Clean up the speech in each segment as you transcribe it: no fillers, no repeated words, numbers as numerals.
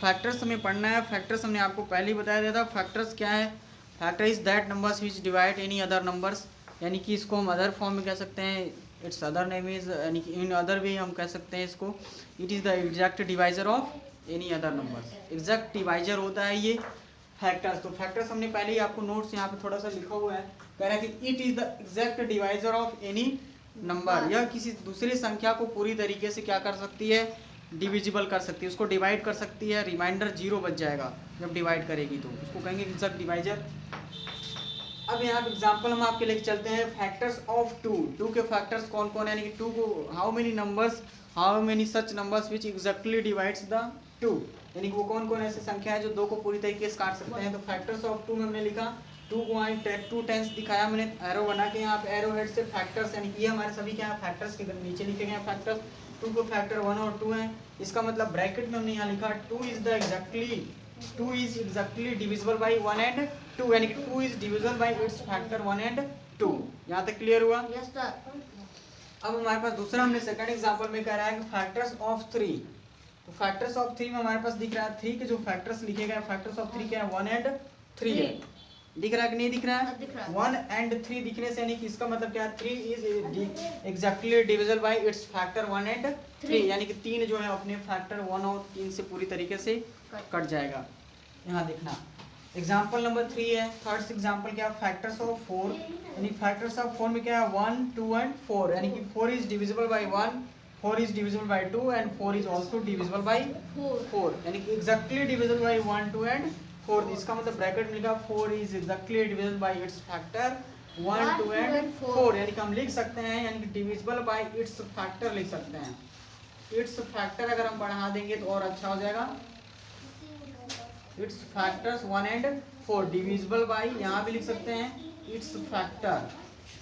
Factors हमें पढ़ना है। फैक्टर्स हमने आपको पहले ही बताया दिया था। फैक्टर्स क्या है? Factor is that numbers which divide any other numbers, यानी कि इसको हम अदर फॉर्म में कह सकते हैं, इट्स अदर नेम इज, यानी कि इन अदर वे हम कह सकते हैं इसको, it is the exact divisor of any other numbers. Exact divisor होता है ये फैक्टर्स। तो फैक्टर्स हमने पहले ही आपको नोट्स यहाँ पे थोड़ा सा लिखा हुआ है, कह रहा है कि it is the exact divisor of any number. यह किसी दूसरी संख्या को पूरी तरीके से क्या कर सकती है? डिविजिबल कर सकती है, उसको डिवाइड कर सकती है। रिमाइंडर 0 बच जाएगा जब डिवाइड करेगी, तो उसको कहेंगे एग्जैक्ट डिवाइजर। अब यहाँ पे एग्जांपल हम आपके लेके चलते हैं। फैक्टर्स ऑफ 2 के फैक्टर्स कौन कौन है, यानी कि 2 को how many such numbers which exactly divides the 2, यानी कि वो कौन कौन ऐसी संख्या है जो 2 को पूरी तरीके से काट सकते हैं। तो फैक्टर्स ऑफ 2 में हमने लिखा 2 को 2 टेंस दिखाया मैंने एरो बना के, यहाँ पे एरो हेड से फैक्टर्स, यानी कि ये हमारे सभी क्या है? फैक्टर्स के नीचे लिखे गए फैक्टर्स। 2 को फैक्टर 1 और 2 है, इसका मतलब ब्रैकेट में हमने यहाँ लिखा 2 is exactly divisible by 1 and 2, यानी कि 2 is divisible by its factor 1 and 2। यहाँ तक क्लियर हुआ? Yes sir. अब हमारे पास दूसरा हमने सेकंड एग्जांपल में कह रहा है कि फैक्टर्स ऑफ 3। तो फैक्टर्स ऑफ 3 में हमारे पास दिख रहा है 3 के जो फैक्टर्स लिखे गए, फैक्टर्स ऑफ 3 क्या है? 1 एंड 3 है। दिख रहा है कि नहीं दिख रहा है? दिख रहा है। 1 एंड 3 दिखने से यानी कि इसका मतलब क्या है? 3 is exactly divisible by it's factor 1 and 3, यानी कि 3 जो है अपने फैक्टर 1 और 3 से पूरी तरीके से कट जाएगा। यहाँ देखना एग्जाम्पल नंबर 3 है। थर्ड एग्जाम्पल क्या? फैक्टर्स ऑफ 4, यानी फैक्टर्स ऑफ 4 में क्या है? 1, 2 एंड 4, यानी कि 4 is divisible bye 1, 4 is divisible bye 2 and 4 is also divisible by 4, यानी कि एग्जैक्टली डिविजिबल बाय 1, 2 एंड 4। इसका मतलब ब्रैकेट में लिखा 4 is exactly divisible by it's factor 1, 2 and 4, यानी कि हम लिख सकते हैं, यानी कि डिविजिबल बाय इट्स फैक्टर लिख सकते हैं। इट्स फैक्टर अगर हम बढ़ा देंगे तो और अच्छा हो जाएगा। It's factors 1 and 4 divisible by, यहाँ भी लिख सकते हैं it's factor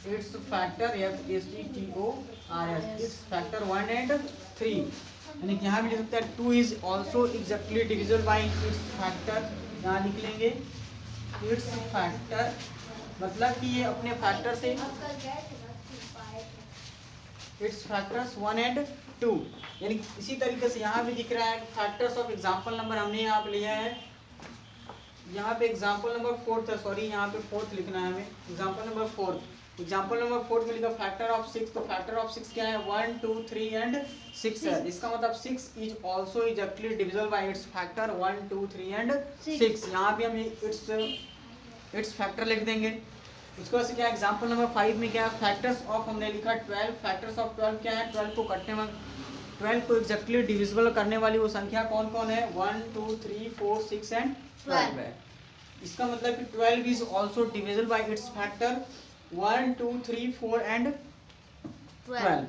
it's factor it's factor 1 and 3, यानी कि यहाँ भी लिख सकते हैं 2 is also exactly divisible by it's factor. यहाँ लिख लेंगे इट्स फैक्टर, मतलब कि ये अपने फैक्टर से इट्स फैक्टर्स 1 एंड 2, यानी इसी तरीके से यहाँ भी दिख रहा है फैक्टर्स ऑफ एग्जाम्पल नंबर हमने यहाँ पे लिया है। यहाँ पे एग्जाम्पल नंबर 4 था, सॉरी यहाँ पे 4th लिखना है हमें। एग्जाम्पल नंबर 4, एग्जाम्पल नंबर 4 में लिखा फैक्टर ऑफ 6। तो फैक्टर ऑफ 6 क्या है? 1, 2, 3 एंड 6 है। इसका मतलब 6 is also exactly divisible by it's factor 1, 2, 3 and 6। यहाँ भी हम इट्स फैक्टर लिख देंगे। उसके बाद से क्या? एग्जाम्पल नंबर 5 में क्या? फैक्टर्स ऑफ हमने लिखा 12। फैक्टर्स ऑफ 12 क्या है? 12 को कटने में 12 को एग्जैक्टली डिविजिबल करने वाली वो संख्या कौन कौन है? 1, 2, 3, 4, 6 एंड 12 है। इसका मतलब कि 12 is also divisible by it's factor 1, 2, 3, 4 and 12।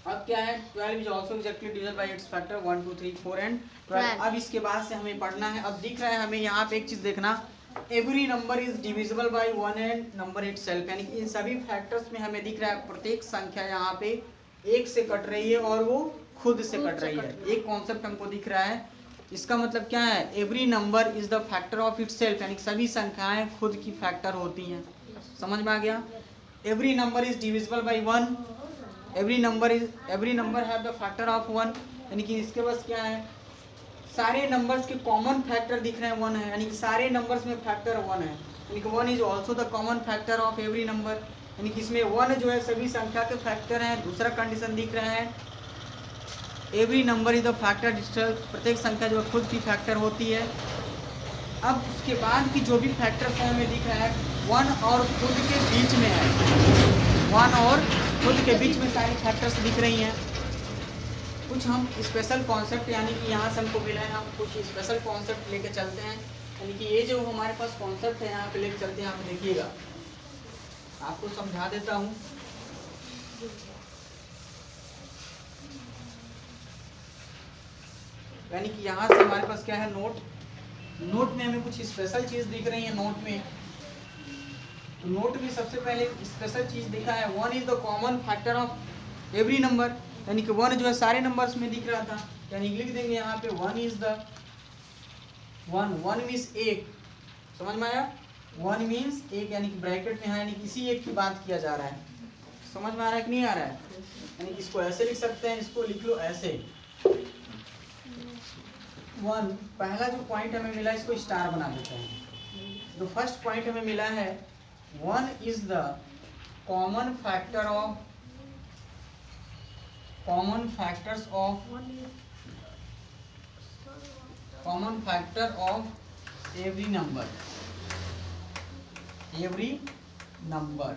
अब क्या है? 12 is also exactly divisible by it's factor 1, 2, 3, 4 and 12। अब इसके बाद से हमें पढ़ना है। अब दिख रहा है हमें यहाँ पे एक चीज देखना, every number is divisible bye 1 and number itself, यानी कि इन सभी फैक्टर्स में हमें दिख रहा है प्रत्येक संख्या यहाँ पे 1 से कट रही है और वो खुद से कट रही है। एक कॉन्सेप्ट हमको दिख रहा है। इसका मतलब क्या है? Every number is the factor of itself, यानी सभी संख्याएं खुद की फैक्टर होती हैं। समझ में आ गया? Every number is divisible bye 1, every number have the factor of 1, यानी कि इसके पास क्या है? सारे नंबर्स के कॉमन फैक्टर दिख रहे हैं 1 है, यानी कि सारे नंबर्स में फैक्टर 1 है, यानी कि 1 is also the common factor of every number, यानी कि इसमें 1 जो है सभी संख्या के फैक्टर हैं। दूसरा कंडीशन दिख रहा है every number is the factor digital, प्रत्येक संख्या जो खुद की फैक्टर होती है। अब उसके बाद की जो भी फैक्टर्स हैं हमें दिख रहा है 1 और खुद के बीच में है, 1 और खुद के बीच में सारी फैक्टर्स दिख रही हैं। कुछ हम स्पेशल कॉन्सेप्ट, यानी कि यहाँ से हमको मिला है, हम कुछ स्पेशल कॉन्सेप्ट लेके चलते हैं, यानी कि ये जो हमारे पास कॉन्सेप्ट है यहाँ पे लेके चलते हैं। यहाँ पे देखिएगा, आपको समझा देता हूँ। यानी कि यहाँ से हमारे पास क्या है? नोट में हमें कुछ स्पेशल चीज दिख रही है नोट में। तो नोट में सबसे पहले स्पेशल चीज दिखा है 1 is the common factor of every number, यानी कि 1 जो है सारे नंबर्स में दिख रहा था, यानी लिख देंगे यहाँ पे 1 इज द 1 मीन्स 1। समझ में आया? 1 मीन्स 1, यानी कि ब्रैकेट में है, यानी कि इसी एक की बात किया जा रहा है। समझ में आ रहा है कि नहीं आ रहा है? यानी कि इसको ऐसे लिख सकते हैं, इसको लिख लो ऐसे, वन, पहला जो पॉइंट हमें मिला इसको स्टार बना देते हैं। जो फर्स्ट पॉइंट हमें मिला है, one is the common factor of every number.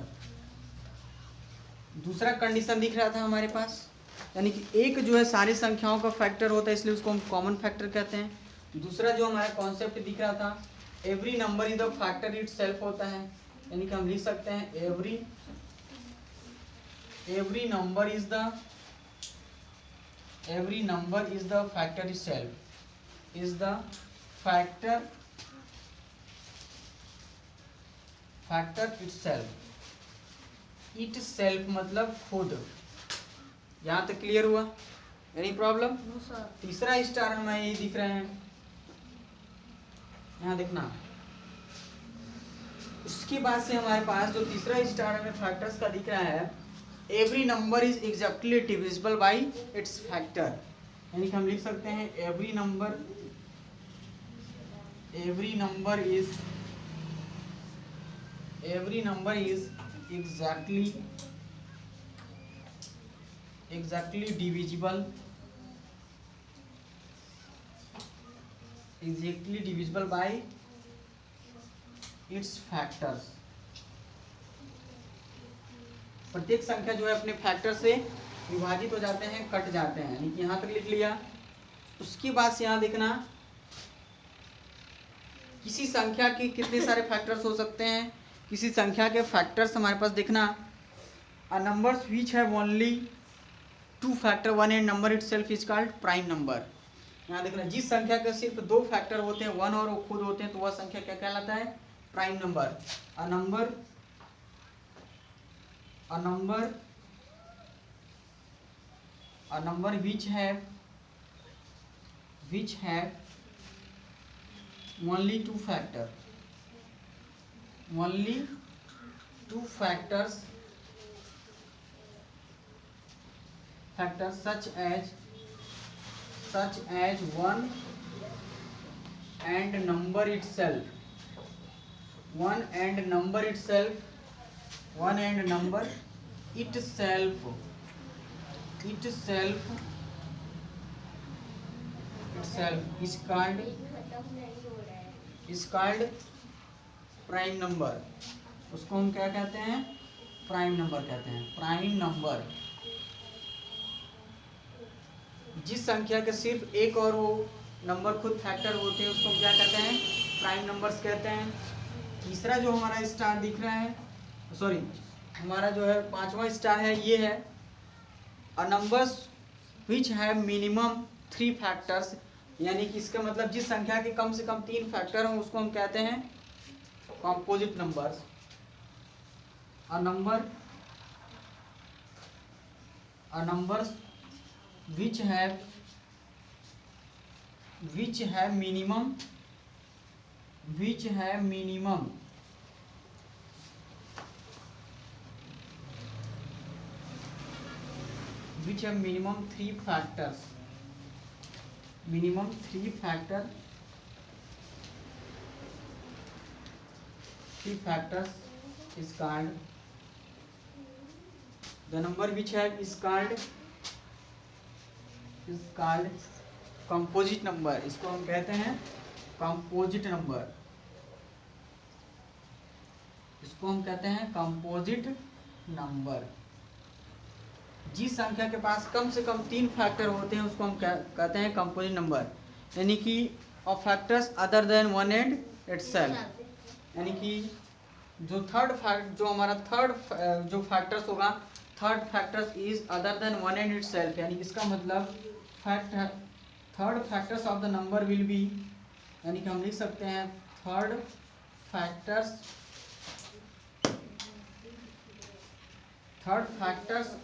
दूसरा कंडीशन दिख रहा था हमारे पास, यानी कि एक जो है सारी संख्याओं का फैक्टर होता है, इसलिए उसको हम कॉमन फैक्टर कहते हैं। दूसरा जो हमारा कॉन्सेप्ट दिख रहा था, every number is the factor it self होता है, यानी कि हम लिख सकते हैं every number is the factor it self मतलब खुद। यहाँ तक क्लियर हुआ? Any problem? तीसरा स्टार हमें यही दिख रहे हैं, यहाँ देखना। उसके बाद से हमारे पास जो तीसरा स्टार हमें फैक्टर्स का दिख रहा है, every number is exactly divisible by it's factor, यानी कि हम लिख सकते हैं every number is exactly divisible by its factors। प्रत्येक संख्या जो है अपने फैक्टर से विभाजित हो जाते हैं, कट जाते हैं, यानी कि यहाँ तक लिख लिया। उसके बाद से यहाँ देखना, किसी संख्या के कितने सारे फैक्टर्स हो सकते हैं। किसी संख्या के फैक्टर्स हमारे पास देखना, a numbers which have only two factor one and number itself is called prime number. यहाँ देखना, जिस संख्या के सिर्फ दो फैक्टर होते हैं, वन और वो खुद होते हैं, तो वह संख्या क्या कहलाता है? Prime number. A number which have only two factors such as one and number itself is called prime number. उसको हम क्या कहते हैं? प्राइम नंबर कहते हैं। प्राइम नंबर, जिस संख्या के सिर्फ एक और वो नंबर खुद फैक्टर होते हैं, उसको हम क्या कहते हैं? प्राइम नंबर्स कहते हैं। तीसरा जो हमारा स्टार दिख रहा है, सॉरी, हमारा जो है पांचवा स्टार है, ये है a numbers which have minimum 3 factors, यानी कि इसका मतलब जिस संख्या के कम से कम 3 फैक्टर हों उसको हम कहते हैं composite numbers. A numbers which have minimum 3 factors, is called, the number which have is called composite number. इसको हम कहते हैं कंपोजिट नंबर। जिस संख्या के पास कम से कम 3 फैक्टर होते हैं उसको हम कहते हैं कंपोजिट नंबर, यानी कि of factors other than one and itself, यानी कि जो हमारा थर्ड जो फैक्टर्स होगा, third factors is other than one and itself, यानी इसका मतलब third factors of the number will be, यानी कि हम लिख सकते हैं third factors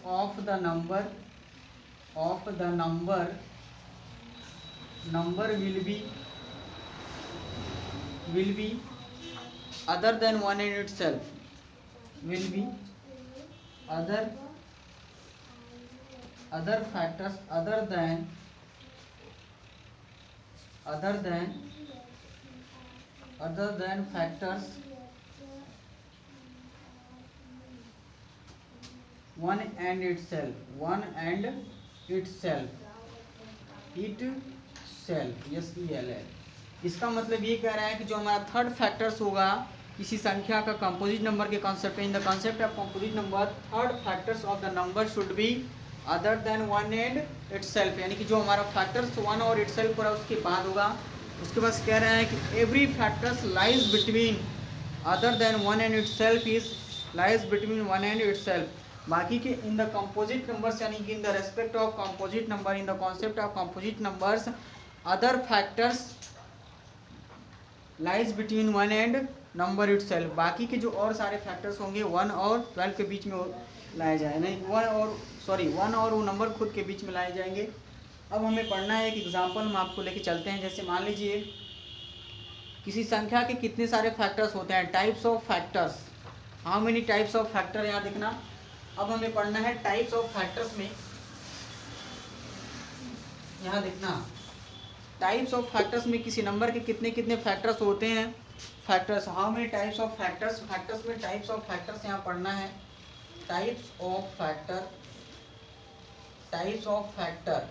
of the number will be other than one in itself, other factors other than other than factors 1 and itself yes ELL। इसका मतलब ये कह रहा है कि जो हमारा थर्ड फैक्टर्स होगा किसी संख्या का कंपोजिट नंबर के concept in the concept of composite number third factors of the number should be other than 1 and itself, यानी कि जो हमारा फैक्टर्स 1 और इटसेल्फ हो रहा है उसके बाद होगा। उसके बाद कह रहे हैं कि every factors lies between other than 1 and itself is lies between 1 and itself. बाकी के इन द कंपोजिट नंबर्स यानी कि in the respect of composite number in the concept of composite numbers other factors lies between 1 and number itself. बाकी के जो और सारे factors होंगे 1 और 12 के बीच में लाए जाए, नहीं 1 और वो नंबर खुद के बीच में लाए जाएंगे। अब हमें पढ़ना है एक एग्जांपल हम आपको लेके चलते हैं। जैसे मान लीजिए किसी संख्या के कितने सारे फैक्टर्स होते हैं, types of factors, how many types of factor, यहाँ देखना। अब हमें पढ़ना है टाइप्स ऑफ फैक्टर्स में, यहाँ देखना टाइप्स ऑफ फैक्टर्स में किसी नंबर के कितने कितने फैक्टर्स होते हैं, factors, how many types of factors, factors में टाइप्स ऑफ फैक्टर्स यहाँ पढ़ना है। Types of factor, types of factor,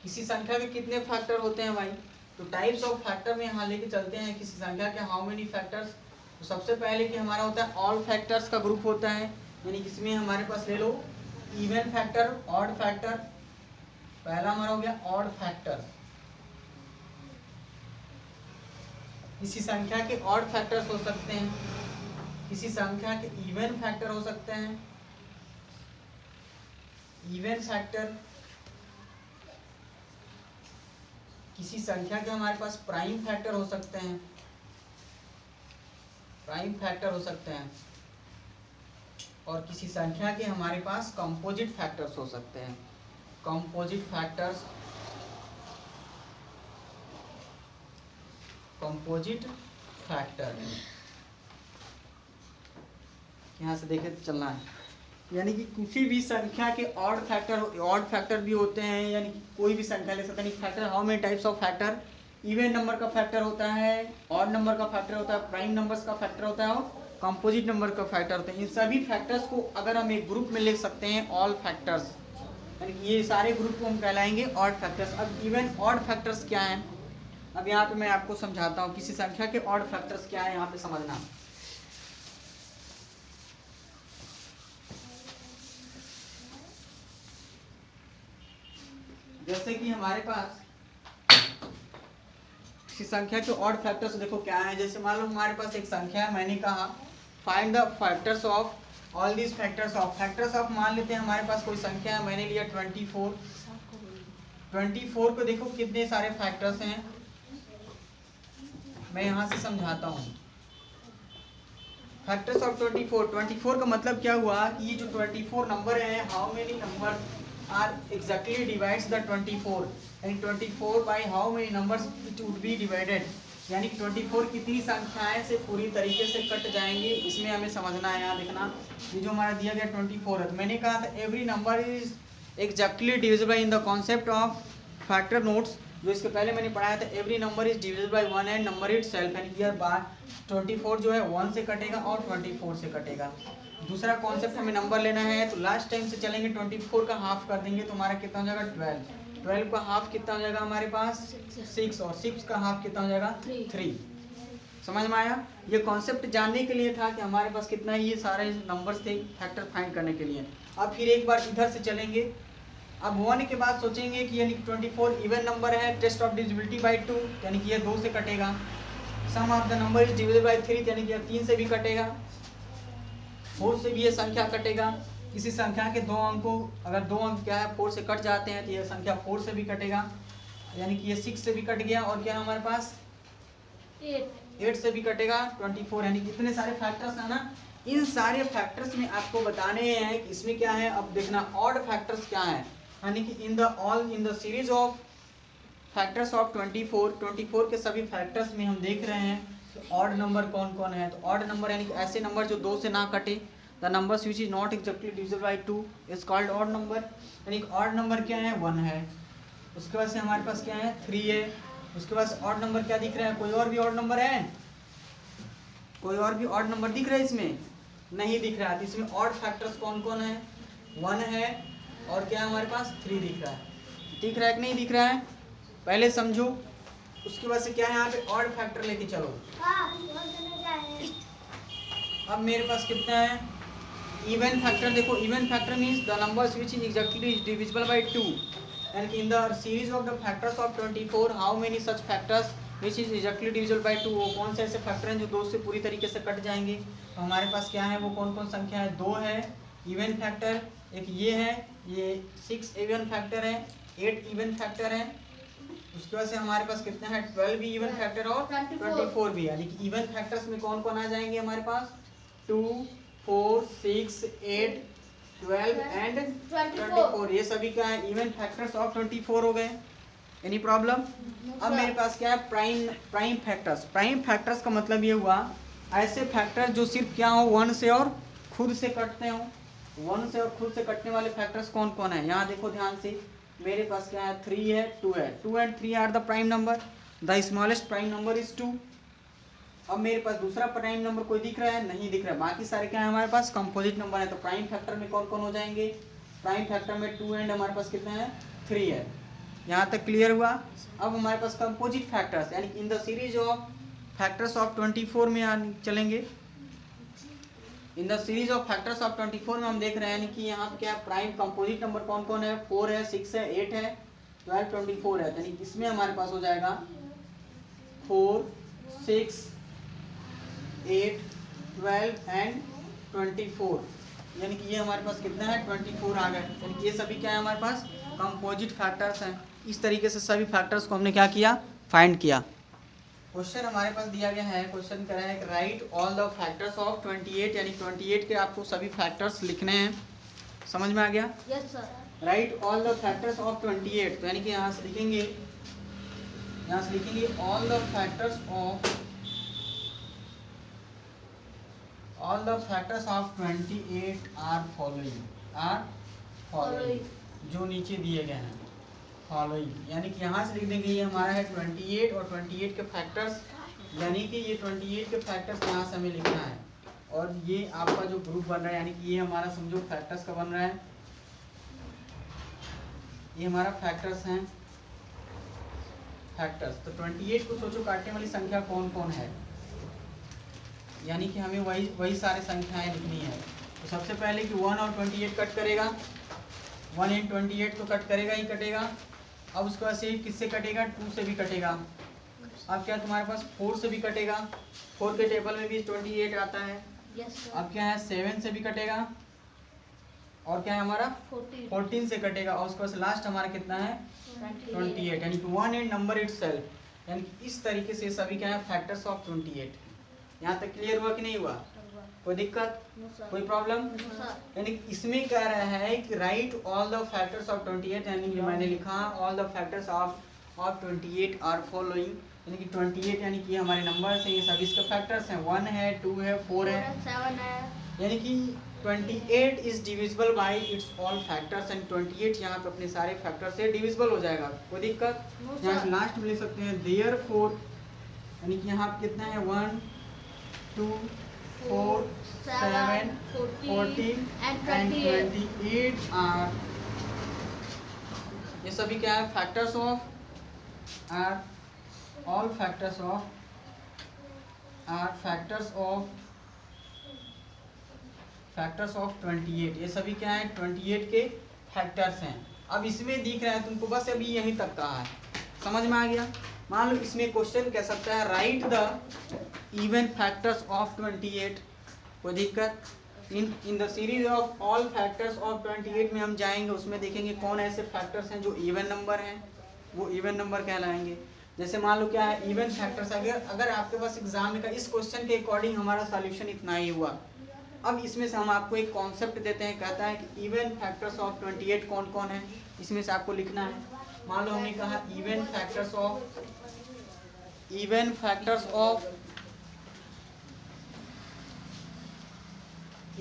किसी संख्या के कितने फैक्टर होते हैं भाई, तो टाइप्स ऑफ फैक्टर में यहाँ लेके चलते हैं किसी संख्या के हाउ मेनी फैक्टर्स। तो सबसे पहले कि हमारा होता है ऑल फैक्टर्स का ग्रुप होता है, यानी कि इसमें हमारे पास ले लो इवन फैक्टर, ऑड फैक्टर, पहला हमारा हो गया ऑड फैक्टर। किसी संख्या के ऑड फैक्टर्स हो सकते हैं, किसी संख्या के इवन फैक्टर हो सकते हैं, इवन फैक्टर, किसी संख्या के हमारे पास प्राइम फैक्टर हो सकते हैं, प्राइम फैक्टर हो सकते हैं, और किसी संख्या के हमारे पास कंपोजिट फैक्टर्स हो सकते हैं, कंपोजिट फैक्टर्स, कंपोजिट फैक्टर। यहाँ से देखे तो चलना है, यानी कि किसी भी संख्या के ऑड फैक्टर भी होते हैं, यानी कि कोई भी संख्या ले सकते हैं। Factor how many types of factor, even number का फैक्टर होता है, ऑड नंबर का फैक्टर होता है, प्राइम नंबर्स का फैक्टर होता है और कंपोजिट नंबर का फैक्टर होता है। इन सभी फैक्टर्स को अगर हम एक ग्रुप में लिख सकते हैं ऑल फैक्टर्स, यानी कि ये सारे ग्रुप को हम कहलाएंगे ऑड फैक्टर्स। अब इवन ऑड फैक्टर्स क्या हैं, अब यहाँ पे मैं आपको समझाता हूँ किसी संख्या के ऑड फैक्टर्स क्या है, यहाँ पे समझना। जैसे कि हमारे पास किसी संख्या के ऑड फैक्टर्स देखो क्या है। जैसे मान लो हमारे पास एक संख्या है, मैंने कहा find the factors of all these factors of, factors of मान लेते हैं हमारे पास कोई संख्या है, मैंने लिया 24। 24 को देखो कितने सारे फैक्टर्स हैं, मैं यहाँ से समझाता हूँ। फैक्टर्स ऑफ 24 का मतलब क्या हुआ कि ये जो 24 नंबर है, how many number are exactly divides the 24, यानी 24 by how many numbers it would be divided, यानी कि 24 कितनी संख्याएं से पूरी तरीके से कट जाएंगे, इसमें हमें समझना है। यहाँ देखना ये जो हमारा दिया गया 24 है, मैंने कहा था every number is exactly divisible in the concept of factor notes, जो इसके पहले मैंने पढ़ाया था every number is divisible bye 1 and number itself, यानी कि बार 24 जो है 1 से कटेगा और 24 से कटेगा। दूसरा कॉन्सेप्ट हमें नंबर लेना है, तो लास्ट टाइम से चलेंगे 24 का हाफ कर देंगे तो हमारा कितना हो जाएगा 12, 12 का हाफ कितना हो जाएगा हमारे पास 6, और 6 का हाफ कितना हो जाएगा 3। समझ में आया? ये कॉन्सेप्ट जानने के लिए था कि हमारे पास कितना ये सारे नंबर्स थे फैक्टर फाइंड करने के लिए। अब फिर एक बार इधर से चलेंगे, अब 1 के बाद सोचेंगे कि यानी 24 इवन नंबर है, टेस्ट ऑफ डिविजिबिलिटी बाय 2, यानी कि ये 2 से कटेगा। Sum of the number is divisible by 3, यानी कि 3 से भी कटेगा, 4 से भी ये संख्या कटेगा। किसी संख्या के 2 अंकों, अगर 2 अंक क्या है 4 से कट जाते हैं तो ये संख्या 4 से भी कटेगा, यानी कि ये 6 से भी कट गया, और क्या हमारे पास 8 से भी कटेगा 24, यानी कितने सारे फैक्टर्स है ना। इन सारे फैक्टर्स में आपको बताने हैं कि इसमें क्या है। अब देखना ऑड फैक्टर्स क्या है, यानी कि in the series of factors of 24 के सभी फैक्टर्स में हम देख रहे हैं ऑड नंबर कौन कौन है। तो ऑड नंबर यानी कि ऐसे नंबर जो 2 से ना कटे, the numbers which is not exactly divisible by 2 is called odd number, यानी कि ऑड नंबर क्या है 1 है। उसके बाद से हमारे पास क्या है 3 है। उसके बाद ऑड नंबर क्या दिख रहा है, कोई और भी ऑड नंबर है, कोई और भी ऑड नंबर दिख रहा है इसमें, नहीं दिख रहा है। तो इसमें ऑड फैक्टर्स कौन कौन है, 1 है और क्या है हमारे पास 3 दिख रहा है। दिख रहा है कि नहीं दिख रहा है, पहले समझो। उसके बाद से क्या है यहाँ पे ऑड फैक्टर लेके चलो। अब मेरे पास कितना है इवन फैक्टर, देखो even factor means the numbers which is exactly divisible by 2 and in the series of the factors of 24 how many such factors which is exactly divisible by 2, वो कौन से ऐसे फैक्टर हैं जो 2 से पूरी तरीके से कट जाएंगे। तो हमारे पास क्या है, वो कौन कौन संख्या है, 2 है इवन फैक्टर, एक ये है, ये 6 इवन फैक्टर है, 8 इवन फैक्टर है। उसके बाद से हमारे पास कितना है 12 भी इवन फैक्टर और 24 भी, यानी कि इवन फैक्टर्स में कौन कौन आ जाएंगे हमारे पास 2, 4, 6, 8, 12 एंड 24, ये सभी क्या है इवन फैक्टर्स ऑफ 24 हो गए। Any problem. अब मेरे पास क्या है प्राइम फैक्टर्स। प्राइम फैक्टर्स का मतलब ये हुआ ऐसे फैक्टर जो सिर्फ क्या हो 1 से और खुद से कटते हो। 1 से और खुद से कटने वाले फैक्टर्स कौन कौन है, यहाँ देखो ध्यान से, मेरे पास क्या है 3 है 2 है, 2 and 3 are the prime number, the smallest prime number is 2। अब मेरे पास दूसरा प्राइम नंबर कोई दिख रहा है, नहीं दिख रहा है, बाकी सारे क्या है हमारे पास कंपोजिट नंबर है। तो प्राइम फैक्टर में कौन कौन हो जाएंगे, प्राइम फैक्टर में 2 एंड हमारे पास कितना है 3 है। यहाँ तक क्लियर हुआ। अब हमारे पास कंपोजिट फैक्टर्स यानी in the series of factors of 24 में चलेंगे। In the series of factors of 24 में हम देख रहे हैं यानी कि यहाँ पे क्या प्राइम कंपोजिट नंबर कौन कौन है, 4 है, 6 है, 8 है, 12, 24 है। यानी इसमें हमारे पास हो जाएगा 4, 6, 8, 12 एंड 24, यानी कि ये हमारे पास कितना है 24 आ गए। यानी कि ये सभी क्या है हमारे पास कंपोजिट फैक्टर्स हैं। इस तरीके से सभी फैक्टर्स को हमने क्या किया, फाइंड किया। क्वेश्चन हमारे पास दिया गया है, क्वेश्चन कह रहा है right all the factors of 28, यानी 28 के आपको सभी फैक्टर्स लिखने हैं। समझ में आ गया? Yes sir. Right all the factors of 28, तो यानी कि यहाँ से लिखेंगे, यहाँ से लिखेंगे all the factors of 28 are following, जो नीचे दिए गए हैं फॉलोइंग, यानी कि यहाँ से लिख देंगे ये हमारा है 28 और 28 के फैक्टर्स, यानी कि ये 28 के फैक्टर्स यहाँ से हमें लिखना है। और ये आपका जो ग्रुप बन रहा है यानी कि ये हमारा समझो फैक्टर्स का बन रहा है, ये हमारा फैक्टर्स हैं फैक्टर्स। तो 28 को सोचो काटने वाली संख्या कौन कौन है, यानी कि हमें वही सारे संख्याएं लिखनी है। तो सबसे पहले कि 1 और 28 कट करेगा, 1 एंड 28 तो कट करेगा ही कटेगा। अब उसके बाद से किससे कटेगा, 2 से भी कटेगा। अब क्या तुम्हारे पास 4 से भी कटेगा, 4 के टेबल में भी 28 आता है। अब क्या है 7 से भी कटेगा और क्या है हमारा 14 से कटेगा। और उसके बाद लास्ट हमारा कितना है 28, यानी कि 1 एंड नंबर इटसेल्फ, यानी कि इस तरीके से सभी क्या है फैक्टर्स ऑफ 28। यहाँ तक क्लियर हुआ कि नहीं हुआ, कोई दिक्कत, कोई प्रॉब्लम? यानी इसमें कह रहा है कि right all the factors of 28, यानी कि मैंने लिखा all the factors of 28 are following, यानी कि 28 यानी कि हमारे नंबर्स हैं, ये सभी इसके फैक्टर्स हैं, 1 है, 2 है, 4 है, 7 है, यानी कि 28 is divisible bye it's all factors and 28 यहाँ पे अपने सारे फैक्टर से डिविजिबल हो जाएगा। कोई दिक्कत? यहाँ लास्ट में ले सकते हैं देयरफॉर, यानी कि यहाँ पे कितना है 1, 2, 4, 7, 14 एंड 28 आर, ये सभी क्या है factors of are, all factors of 28, ये सभी क्या है 28 के फैक्टर्स हैं। अब इसमें दिख रहा है तुमको, बस अभी यहीं तक कहा है, समझ में आ गया? मान लो इसमें क्वेश्चन कह सकता है right the even factors of 28, कोई दिक्कत? In the series of all factors of 28 में हम जाएंगे, उसमें देखेंगे कौन ऐसे फैक्टर्स हैं जो इवन नंबर हैं, वो इवन नंबर कहलाएंगे। जैसे मान लो क्या है इवन फैक्टर्स, अगर आपके पास एग्जाम में का इस क्वेश्चन के अकॉर्डिंग हमारा सॉल्यूशन इतना ही हुआ। अब इसमें से हम आपको एक कॉन्सेप्ट देते हैं, कहता है कि इवन फैक्टर्स ऑफ 28 कौन कौन है, इसमें से आपको लिखना है। मान लो हमने कहा even factors of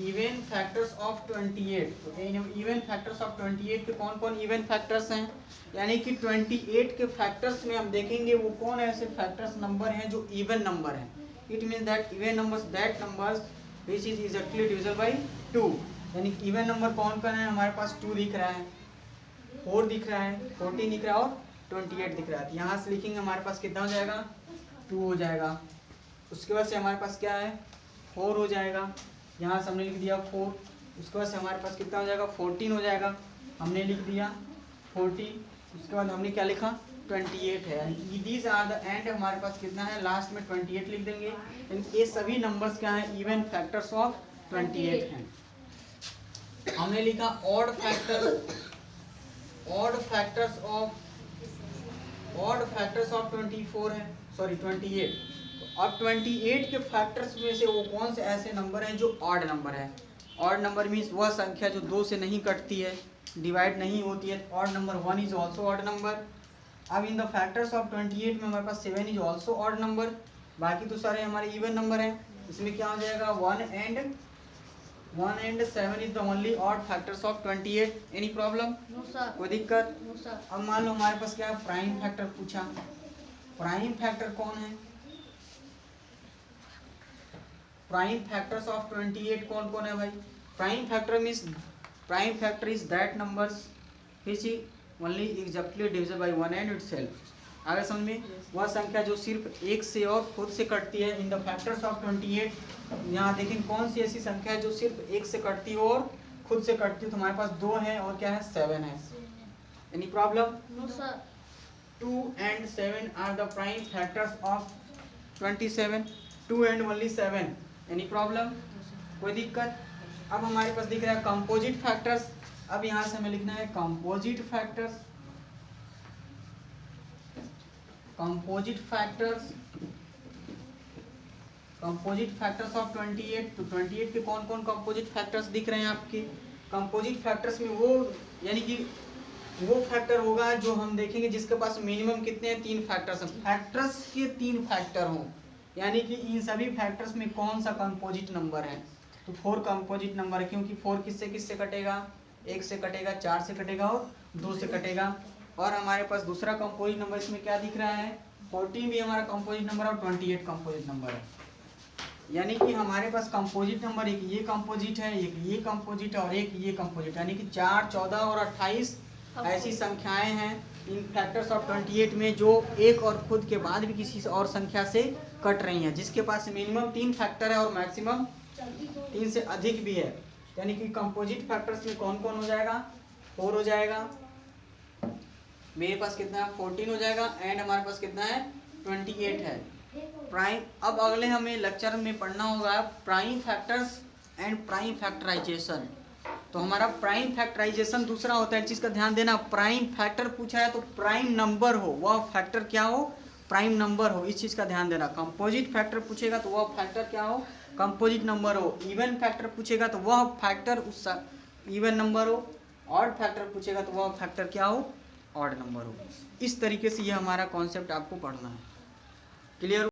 even factors of 28। तो इवन फैक्टर्स ऑफ 28 के कौन कौन इवन फैक्टर्स हैं, यानी कि 28 के फैक्टर्स में हम देखेंगे वो कौन ऐसे फैक्टर्स नंबर हैं जो इवन नंबर हैं। It mean that even numbers that numbers which is exactly divisible by 2। यानी इवन नंबर कौन कौन है, हमारे पास 2 दिख रहा है, 4 दिख रहा है, 14 दिख रहा है और 28 दिख रहा है। यहाँ से लिखेंगे हमारे पास कितना हो जाएगा, 2 हो जाएगा। उसके बाद से हमारे पास क्या है, 4 हो जाएगा। यहाँ से हमने लिख दिया 4। उसके बाद से हमारे पास कितना हो जाएगा, 14 हो जाएगा, हमने लिख दिया 14। उसके बाद हमने क्या लिखा, 28 है। यानी दीज आर द एंड, हमारे पास कितना है, लास्ट में 28 लिख देंगे। ये सभी नंबर्स क्या हैं, इवन फैक्टर्स ऑफ 28 हैं। हमने लिखा ऑड फैक्टर्स ऑफ 24 है, सॉरी 28। अब 28 के फैक्टर्स में से वो कौन से ऐसे नंबर हैं जो ऑड नंबर है। ऑड नंबर मीन्स वह संख्या जो 2 से नहीं कटती है, डिवाइड नहीं होती है। Odd number 1 is also odd number. अब इन द फैक्टर्स ऑफ 28 में हमारे पास 7 इज ऑल्सो ऑड नंबर। बाकी तो सारे हमारे इवन नंबर हैं। इसमें क्या हो जाएगा, 1 and 7 is the only odd factors of 28। Any problem, कोई दिक्कत? अब मान लो हमारे पास क्या है, प्राइम फैक्टर पूछा। प्राइम फैक्टर कौन है, प्राइम फैक्टर्स ऑफ 28 कौन कौन है भाई। Prime factor means prime factor is that numbers which is only exactly divisible by 1 and itself. आगे समझ में, वह संख्या जो सिर्फ 1 से और खुद से कटती है। इन द फैक्टर्स ऑफ 28, यहाँ देखें कौन सी ऐसी संख्या है जो सिर्फ 1 से कटती हो और खुद से कटती हो। तो हमारे पास 2 है और क्या है, 7 है। Any problem? No sir. 2 and 7 are the prime factors of 27। 2 and only 7। Any problem, कोई दिक्कत? अब हमारे पास दिख रहा है कंपोजिट फैक्टर्स। अब यहाँ से हमें लिखना है composite factors. Composite factors of 28। तो 28 के कौन कौन कंपोजिट फैक्टर्स दिख रहे हैं आपके। कंपोजिट फैक्टर्स में वो, यानी कि वो फैक्टर होगा जो हम देखेंगे जिसके पास मिनिमम कितने हैं, 3 फैक्टर्स हैं। फैक्टर्स के 3 फैक्टर हों, यानी कि इन सभी फैक्टर्स में कौन सा कंपोजिट नंबर है। तो 4 कंपोजिट नंबर है, क्योंकि 4 किससे किससे कटेगा, 1 से कटेगा, 4 से कटेगा और 2 से कटेगा। और हमारे पास दूसरा कंपोजिट नंबर इसमें क्या दिख रहा है, 14 भी हमारा कंपोजिट नंबर और 28 कंपोजिट नंबर है। यानी कि हमारे पास कंपोजिट नंबर एक ये कंपोजिट है, एक ये कंपोजिट है और एक ये कंपोजिट, यानी कि 4, 14 और 28 ऐसी संख्याएं हैं इन फैक्टर्स ऑफ 28 में जो एक और खुद के बाद भी किसी और संख्या से कट रही हैं, जिसके पास मिनिमम 3 फैक्टर है और मैक्सिमम 3 से अधिक भी है। यानी कि कंपोजिट फैक्टर्स में कौन कौन हो जाएगा, 4 हो जाएगा, मेरे पास कितना है 14 हो जाएगा, एंड हमारे पास कितना है 28 है। प्राइम, अब अगले हमें लेक्चर में पढ़ना होगा prime factors and prime factorisation. तो हमारा प्राइम फैक्टराइजेशन दूसरा होता है, चीज़ का ध्यान देना। प्राइम फैक्टर पूछा है तो प्राइम नंबर हो, वह फैक्टर क्या हो, प्राइम नंबर हो, इस चीज़ का ध्यान देना। कंपोजिट फैक्टर पूछेगा तो वह फैक्टर क्या हो, कंपोजिट नंबर हो। इवन फैक्टर पूछेगा तो वह फैक्टर उस इवन नंबर हो। ऑड फैक्टर पूछेगा तो वह फैक्टर क्या हो, ऑड नंबर हो। इस तरीके से ये हमारा कॉन्सेप्ट आपको पढ़ना है। क्लियर?